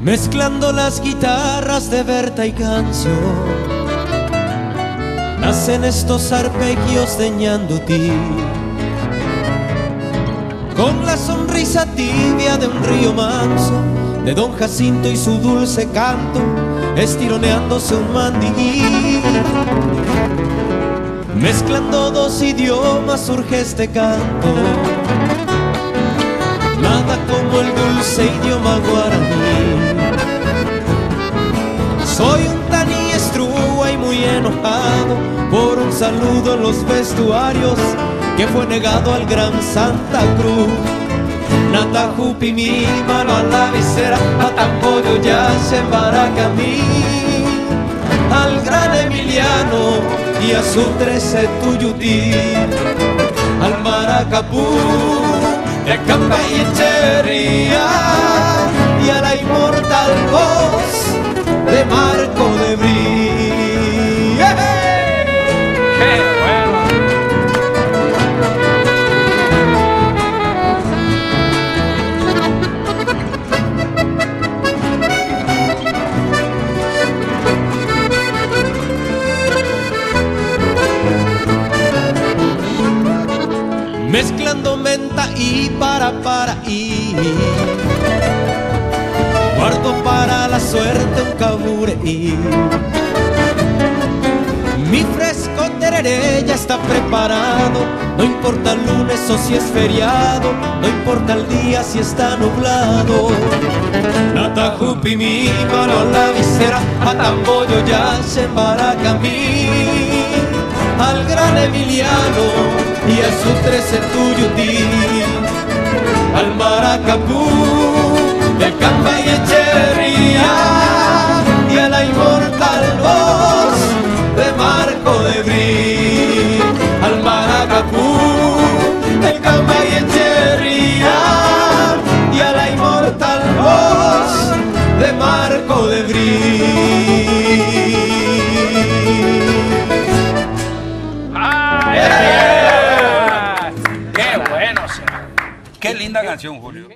Mezclando las guitarras de Berta y Cancio, nacen estos arpegios de Ñandutí, con la sonrisa tibia de un río manso, de Don Jacinto y su dulce canto, estironeándose un mandiguí. Mezclando dos idiomas surge este canto, nada como el dulce idioma guaraní. Soy un taní estrúa y muy enojado por un saludo en los vestuarios que fue negado al gran Santa Cruz. Natajupi mi mano a la visera, Patambollo ya se Maracamí, al gran Emiliano y a su 13 Tuyutí, al Maracapú de Camba y Echeverría y a la inmortal voz de Marco de Brí. ¡Qué bueno! Mezclando menta y para y guardo para la suerte un cabureí. Mi fresco tereré ya está preparado, no importa el lunes o si es feriado, no importa el día si está nublado. Natajupi mi mano a la visera, Patambollo ya se Maracamí, al gran Emiliano y a su 13 Tuyutí, al Maracapú del Camba y Echeverría y a la inmortal voz de Marco de Brí, al Maracapú del Camba y Echeverría y a la inmortal voz de Marco de Brí. ¡Qué bueno! Qué linda canción, Julio.